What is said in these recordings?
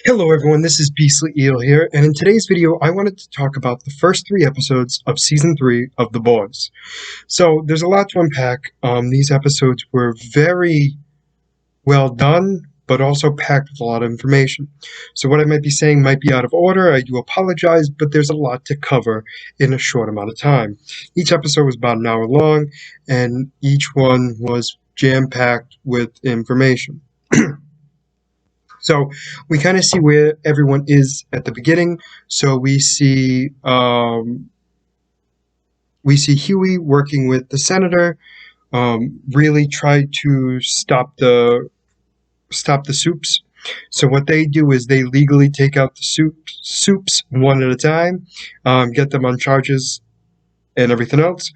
Hello everyone, this is Beastly Eel here, and in today's video I wanted to talk about the first 3 episodes of Season 3 of The Boys. So there's a lot to unpack. These episodes were very well done, but also packed with a lot of information. So what I might be saying might be out of order, I do apologize, but there's a lot to cover in a short amount of time. Each episode was about an hour long, and each one was jam-packed with information. So we kind of see where everyone is at the beginning. So we see Huey working with the senator, really try to stop the soups. So what they do is they legally take out the soups one at a time, get them on charges and everything else.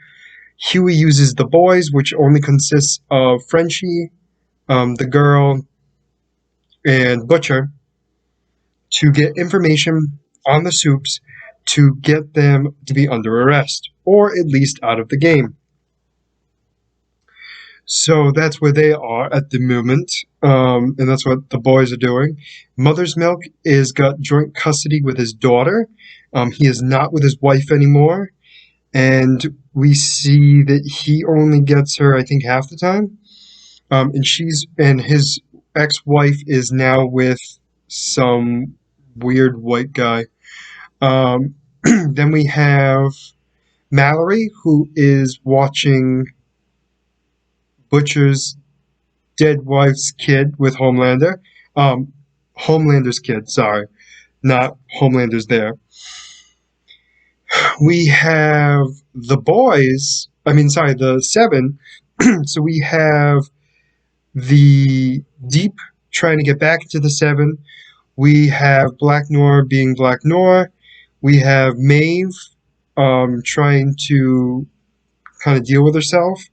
Huey uses the boys, which only consists of Frenchie, the girl, and Butcher, to get information on the soups to get them to be under arrest, or at least out of the game. So that's where they are at the moment, and that's what the boys are doing. Mother's Milk is got joint custody with his daughter. He is not with his wife anymore, and we see that he only gets her, I think, half the time. And his ex-wife is now with some weird white guy. Then we have Mallory, who is watching Butcher's dead wife's kid with Homelander. Homelander's kid, sorry. Not Homelander's there. We have the seven. So we have the Deep trying to get back into the seven. We have Black Noir being Black Noir. We have Maeve trying to kind of deal with herself.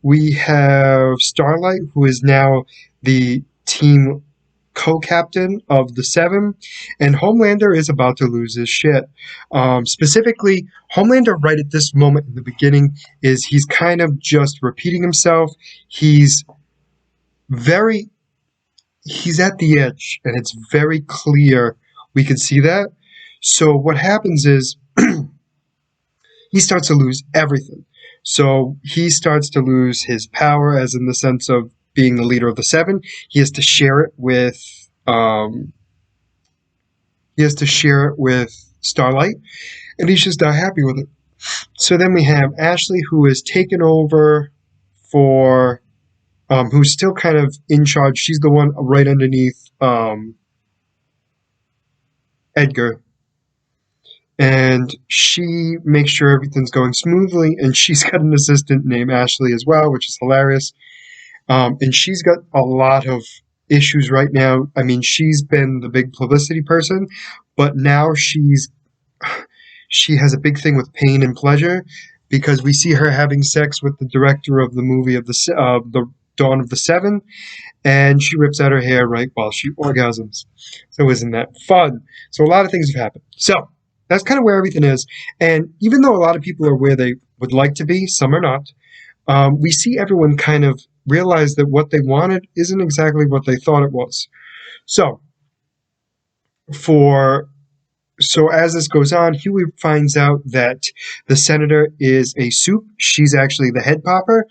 We have Starlight, who is now the team co-captain of the Seven, and Homelander is about to lose his shit. Specifically, Homelander right at this moment in the beginning he's kind of just repeating himself. He's at the edge, and it's very clear we can see that. So what happens is he starts to lose everything. So he starts to lose his power, as in the sense of being the leader of the Seven. He has to share it with Starlight, and he's just not happy with it. So then we have Ashley, who is taken over for who's still kind of in charge. She's the one right underneath Edgar. And she makes sure everything's going smoothly, and she's got an assistant named Ashley as well, which is hilarious. And she's got a lot of issues right now. I mean, she's been the big publicity person, but now she has a big thing with pain and pleasure, because we see her having sex with the director of the movie of the Dawn of the Seven, and she rips out her hair right while she orgasms. So isn't that fun? So a lot of things have happened. So that's kind of where everything is. And even though a lot of people are where they would like to be, some are not, we see everyone kind of realize that what they wanted isn't exactly what they thought it was. So as this goes on, Huey finds out that the senator is a soup. She's actually the head popper,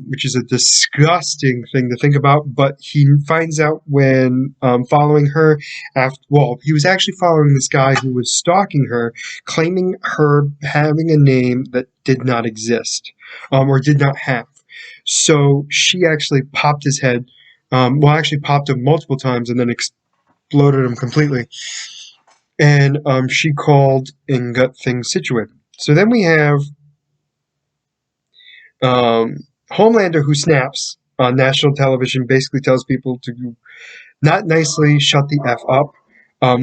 which is a disgusting thing to think about. But he finds out when following her he was actually following this guy who was stalking her, claiming her having a name that did not exist, or did not have. So she actually popped his head, actually popped him multiple times and then exploded him completely. And she called and got things situated. So then we have Homelander, who snaps on national television, basically tells people to not nicely shut the F up,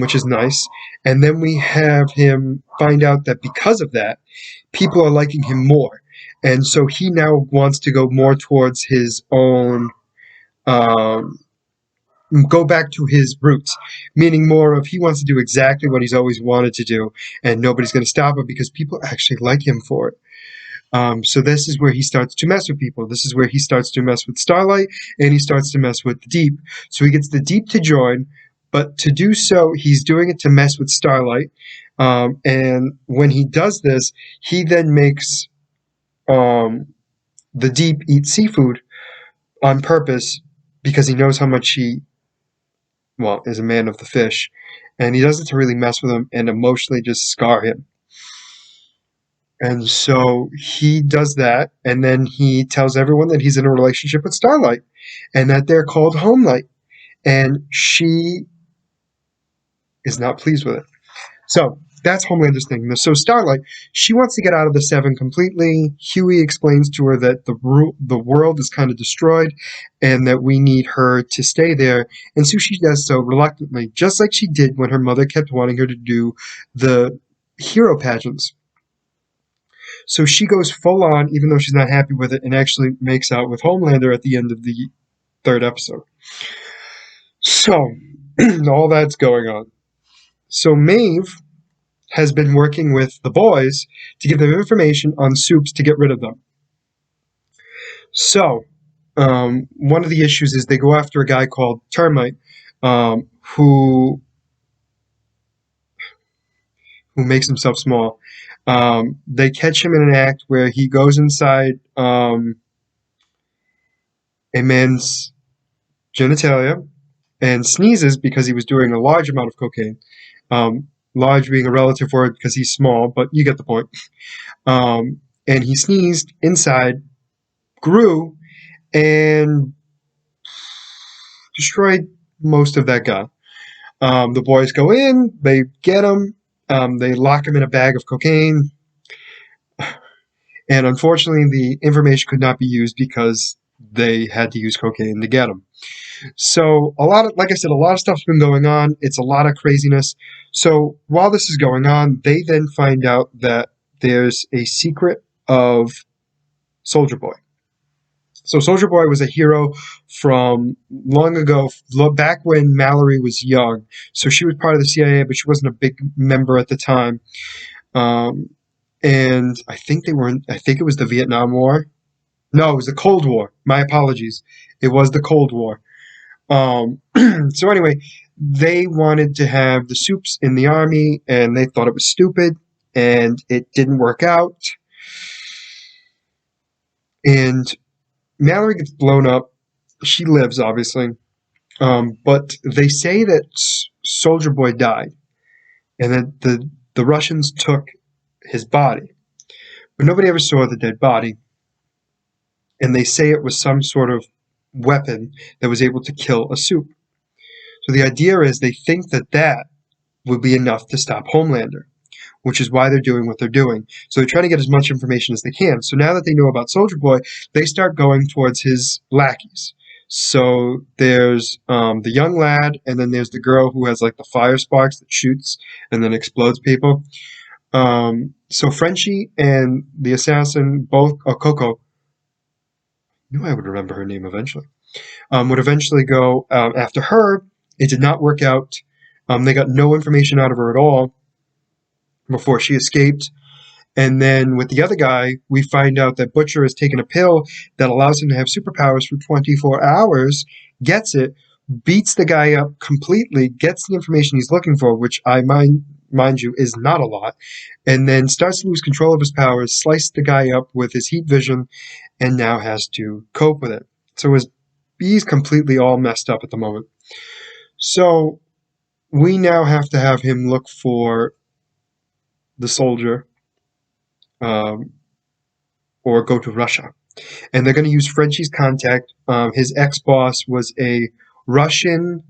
which is nice. And then we have him find out that because of that, people are liking him more. And so he now wants to go more towards his own go back to his roots, meaning more of he wants to do exactly what he's always wanted to do, and nobody's going to stop him because people actually like him for it. So this is where he starts to mess with people. This is where he starts to mess with Starlight, and he starts to mess with the Deep. So he gets the Deep to join, But to do so, he's doing it to mess with Starlight. And when he does this, he then makes the Deep eat seafood on purpose because he knows how much he, well, is a man of the fish. And he does it to really mess with him and emotionally just scar him. And so he does that, and then he tells everyone that he's in a relationship with Starlight and that they're called Homelight. And she is not pleased with it. So that's Homelander's thing. So Starlight, she wants to get out of the Seven completely. Huey explains to her that the world is kind of destroyed and that we need her to stay there. And so she does so reluctantly, just like she did when her mother kept wanting her to do the hero pageants. So she goes full on, even though she's not happy with it, and actually makes out with Homelander at the end of the third episode. So, all that's going on. So Maeve has been working with the boys to give them information on Soups to get rid of them. So, one of the issues is they go after a guy called Termite, who makes himself small. They catch him in an act where he goes inside a man's genitalia and sneezes because he was doing a large amount of cocaine. Large being a relative word because he's small, but you get the point. And he sneezed inside, grew, and destroyed most of that guy. The boys go in, they get him, they lock him in a bag of cocaine, and unfortunately the information could not be used because they had to use cocaine to get him. So like I said, a lot of stuff's been going on. It's a lot of craziness. So while this is going on, they then find out that there's a secret of Soldier Boy. So Soldier Boy was a hero from long ago, back when Mallory was young. So she was part of the CIA, but she wasn't a big member at the time. And I think it was the Vietnam War. No, it was the Cold War. My apologies. It was the Cold War. So anyway, they wanted to have the Soups in the army, and they thought it was stupid, and it didn't work out. And Mallory gets blown up. She lives, obviously. But they say that Soldier Boy died, and that the Russians took his body. But nobody ever saw the dead body. And they say it was some sort of weapon that was able to kill a Soup. So the idea is they think that would be enough to stop Homelander, which is why they're doing what they're doing. So they're trying to get as much information as they can. So now that they know about Soldier Boy, they start going towards his lackeys. So there's the young lad, and then there's the girl who has like the fire sparks that shoots and then explodes people. So Frenchie and the assassin, both Coco, I knew I would remember her name eventually, would eventually go after her. It did not work out. They got no information out of her at all before she escaped. And then with the other guy, we find out that Butcher has taken a pill that allows him to have superpowers for 24 hours, gets it, beats the guy up completely, gets the information he's looking for, which I mind you is not a lot, and then starts to lose control of his powers, slices the guy up with his heat vision, and now has to cope with it. So he's completely all messed up at the moment. So we now have to have him look for the soldier, or go to Russia. And they're going to use Frenchie's contact. His ex-boss was a Russian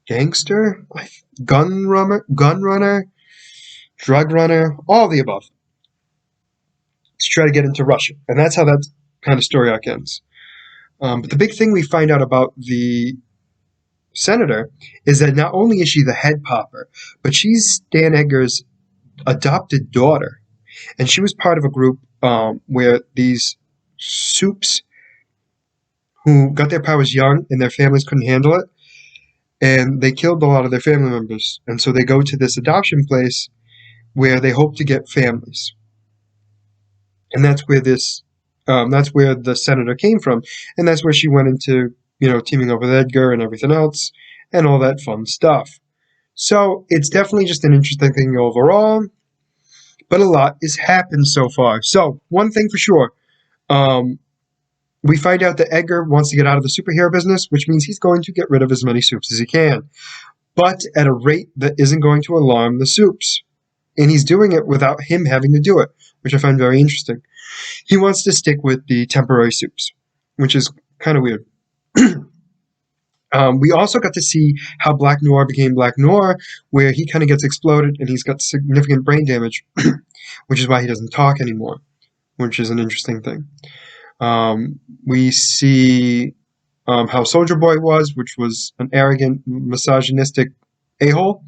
gangster, gun runner, drug runner, all the above, to try to get into Russia. And that's how that kind of story arc ends. But the big thing we find out about the senator is that not only is she the head popper, but she's Stan Edgar's adopted daughter. And she was part of a group where these Soups who got their powers young and their families couldn't handle it, and they killed a lot of their family members. And so they go to this adoption place where they hope to get families. And that's where that's where the senator came from. And that's where she went into, teaming up with Edgar and everything else. and all that fun stuff. So it's definitely just an interesting thing overall, but a lot has happened so far. So one thing for sure, we find out that Edgar wants to get out of the superhero business, which means he's going to get rid of as many Supes as he can, but at a rate that isn't going to alarm the Supes. And he's doing it without him having to do it, which I find very interesting. He wants to stick with the temporary Supes, which is kind of weird. We also got to see how Black Noir became Black Noir, where he kind of gets exploded and he's got significant brain damage, which is why he doesn't talk anymore, which is an interesting thing. We see how Soldier Boy was, which was an arrogant, misogynistic a-hole.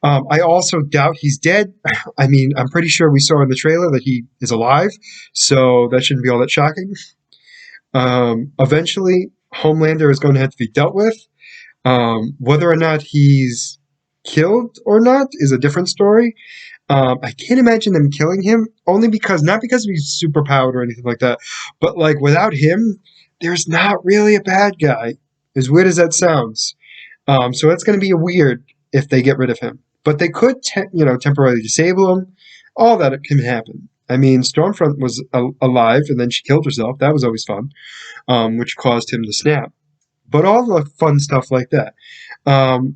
I also doubt he's dead. I mean, I'm pretty sure we saw in the trailer that he is alive, so that shouldn't be all that shocking. Eventually, Homelander is going to have to be dealt with. Whether or not he's killed or not is a different story. I can't imagine them killing him, only because, not because he's superpowered or anything like that, but like without him, there's not really a bad guy, as weird as that sounds. So that's going to be weird if they get rid of him. But they could, temporarily disable him. All that can happen. I mean, Stormfront was alive, and then she killed herself. That was always fun, which caused him to snap. But all the fun stuff like that.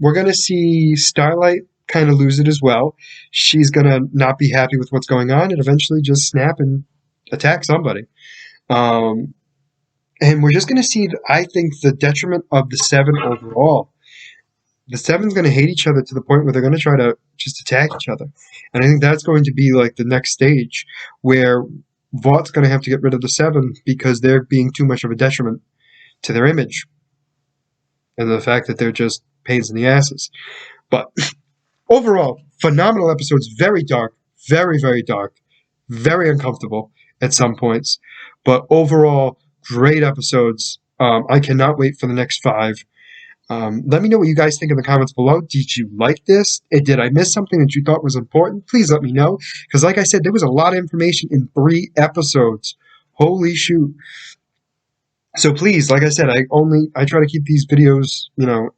We're going to see Starlight kind of lose it as well. She's going to not be happy with what's going on and eventually just snap and attack somebody. And we're just going to see, I think, the detriment of the Seven overall. The Seven's going to hate each other to the point where they're going to try to just attack each other. And I think that's going to be like the next stage where Vaught's going to have to get rid of the Seven because they're being too much of a detriment to their image. And the fact that they're just pains in the asses. But overall, phenomenal episodes. Very dark. Very, very dark. Very uncomfortable at some points. But overall, great episodes. I cannot wait for the next 5. Let me know what you guys think in the comments below. Did you like this? Did I miss something that you thought was important? Please let me know. Because like I said, there was a lot of information in 3 episodes. Holy shoot. So please, like I said, I try to keep these videos,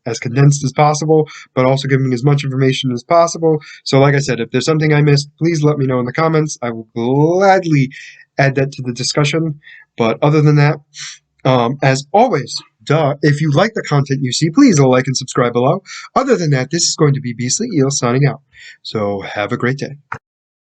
as condensed as possible, but also giving as much information as possible. So like I said, if there's something I missed, please let me know in the comments. I will gladly add that to the discussion. But other than that, as always, if you like the content you see, please like and subscribe below. Other than that, this is going to be Beastly Eel signing out. So have a great day.